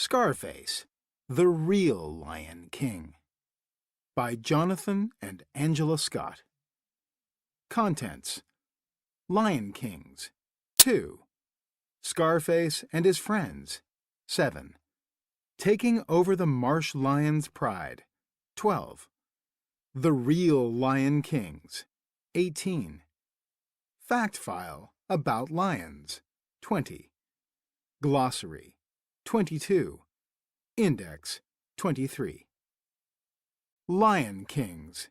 Scarface, the Real Lion King, by Jonathan and Angela Scott. Contents: Lion Kings, 2. Scarface and his friends, 7. Taking over the marsh lion's pride, 12. The Real Lion Kings, 18. Fact file about lions, 20. Glossary, 22. Index, 23. Lion Kings.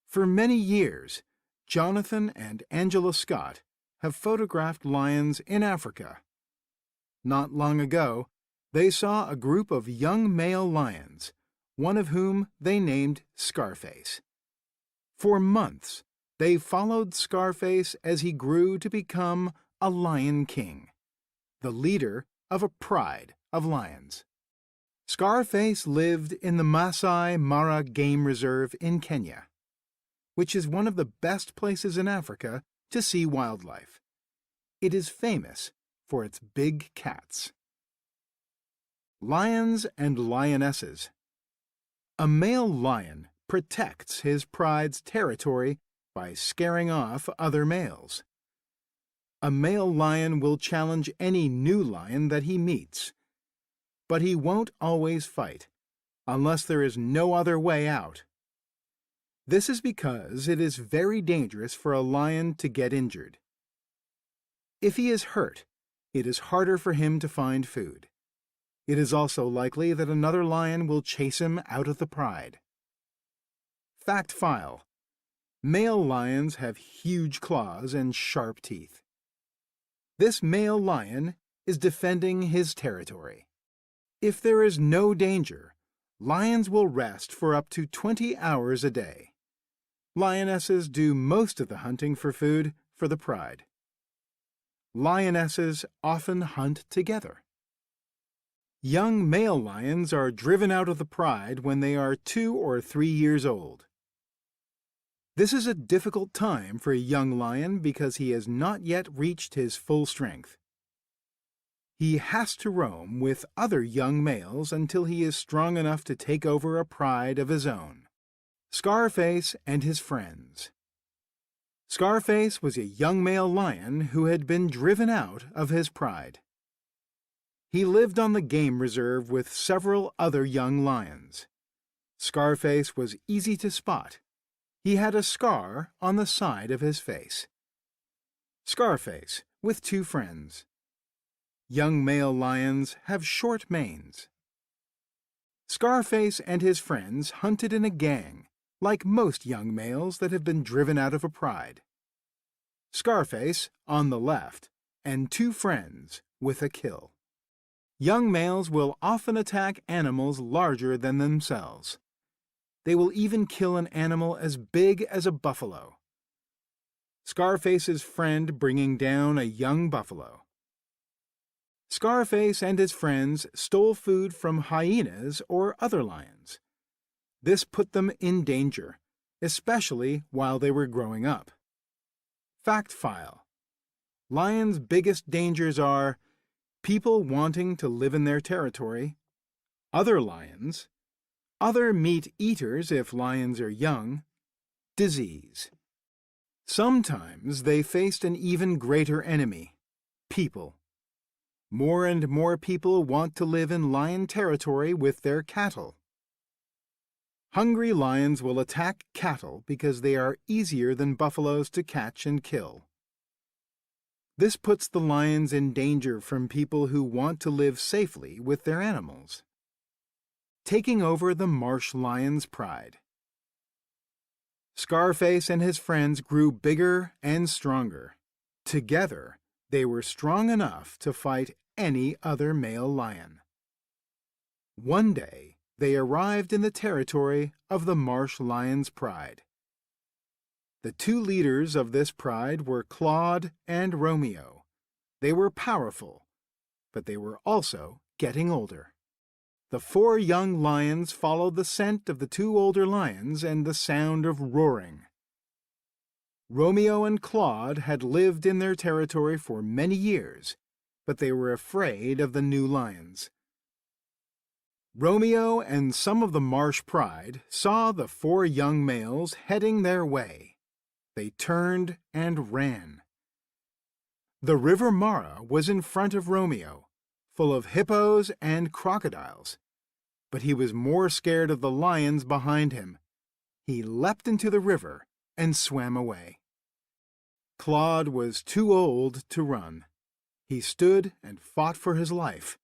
For many years, Jonathan and Angela Scott have photographed lions in Africa. Not long ago, they saw a group of young male lions, one of whom they named Scarface. For months, they followed Scarface as he grew to become a Lion King, the leader of a pride of lions. Scarface lived in the Masai Mara Game Reserve in Kenya, which is one of the best places in Africa to see wildlife. It is famous for its big cats. Lions and lionesses. A male lion protects his pride's territory by scaring off other males. A male lion will challenge any new lion that he meets, but he won't always fight, unless there is no other way out. This is because it is very dangerous for a lion to get injured. If he is hurt, it is harder for him to find food. It is also likely that another lion will chase him out of the pride. Fact file: male lions have huge claws and sharp teeth. This male lion is defending his territory. If there is no danger, lions will rest for up to 20 hours a day. Lionesses do most of the hunting for food for the pride. Lionesses often hunt together. Young male lions are driven out of the pride when they are 2 or 3 years old. This is a difficult time for a young lion because he has not yet reached his full strength. He has to roam with other young males until he is strong enough to take over a pride of his own. Scarface and his friends. Scarface was a young male lion who had been driven out of his pride. He lived on the game reserve with several other young lions. Scarface was easy to spot. He had a scar on the side of his face. Scarface with 2 friends. Young male lions have short manes. Scarface and his friends hunted in a gang, like most young males that have been driven out of a pride. Scarface on the left, and 2 friends with a kill. Young males will often attack animals larger than themselves. They will even kill an animal as big as a buffalo. Scarface's friend bringing down a young buffalo. Scarface and his friends stole food from hyenas or other lions. This put them in danger, especially while they were growing up. Fact file: lions' biggest dangers are people wanting to live in their territory, other lions, other meat eaters if lions are young, disease. Sometimes they faced an even greater enemy: people. More and more people want to live in lion territory with their cattle. Hungry lions will attack cattle because they are easier than buffaloes to catch and kill. This puts the lions in danger from people who want to live safely with their animals. Taking over the marsh lion's pride. Scarface and his friends grew bigger and stronger. Together, they were strong enough to fight any other male lion. One day, they arrived in the territory of the marsh lion's pride. The 2 leaders of this pride were Claude and Romeo. They were powerful, but they were also getting older. The 4 young lions followed the scent of the 2 older lions and the sound of roaring. Romeo and Claude had lived in their territory for many years, but they were afraid of the new lions. Romeo and some of the marsh pride saw the 4 young males heading their way. They turned and ran. The river Mara was in front of Romeo, full of hippos and crocodiles, but he was more scared of the lions behind him. He leapt into the river and swam away. Claude was too old to run. He stood and fought for his life,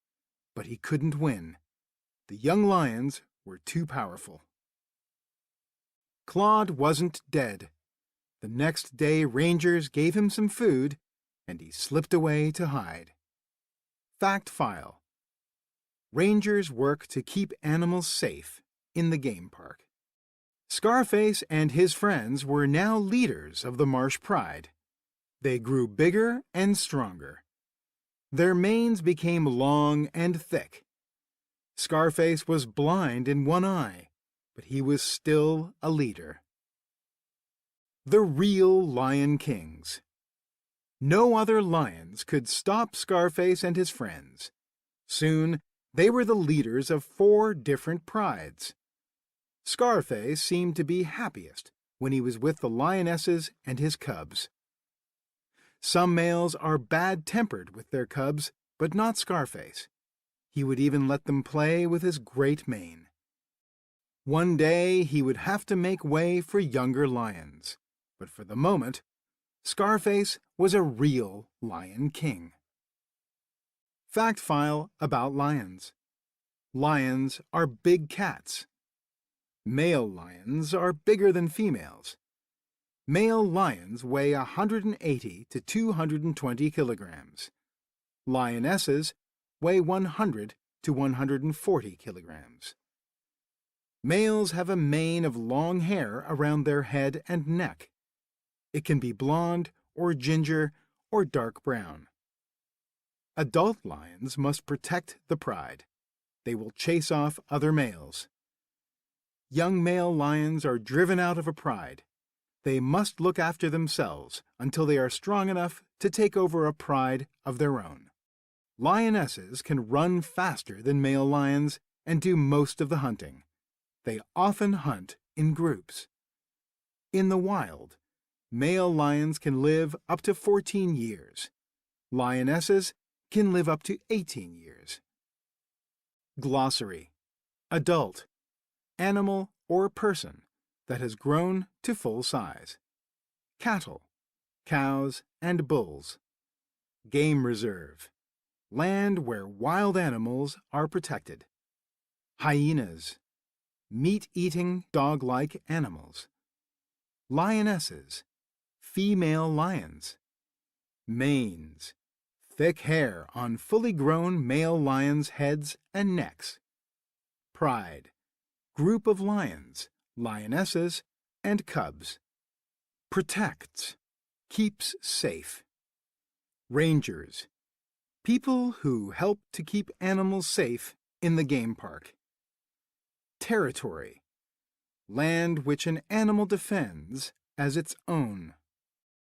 but he couldn't win. The young lions were too powerful. Claude wasn't dead. The next day rangers gave him some food, and he slipped away to hide. Fact file: Rangers work to keep animals safe in the game park. Scarface and his friends were now leaders of the Marsh Pride. They grew bigger and stronger. Their manes became long and thick. Scarface was blind in one eye, but he was still a leader. The real Lion Kings. No other lions could stop Scarface and his friends. Soon, they were the leaders of 4 different prides. Scarface seemed to be happiest when he was with the lionesses and his cubs. Some males are bad-tempered with their cubs, but not Scarface. He would even let them play with his great mane. One day he would have to make way for younger lions, but for the moment, Scarface was a real Lion King. Fact file about lions. Lions are big cats. Male lions are bigger than females. Male lions weigh 180 to 220 kilograms. Lionesses weigh 100 to 140 kilograms. Males have a mane of long hair around their head and neck. It can be blonde or ginger or dark brown. Adult lions must protect the pride. They will chase off other males. Young male lions are driven out of a pride. They must look after themselves until they are strong enough to take over a pride of their own. Lionesses can run faster than male lions and do most of the hunting. They often hunt in groups. In the wild, male lions can live up to 14 years. Lionesses can live up to 18 years. Glossary: adult, animal or person that has grown to full size. Cattle, cows, and bulls. Game reserve, land where wild animals are protected. Hyenas, meat-eating dog-like animals. Lionesses, female lions. Manes, thick hair on fully grown male lions' heads and necks. Pride, group of lions, lionesses, and cubs. Protects, keeps safe. Rangers, people who help to keep animals safe in the game park. Territory, land which an animal defends as its own.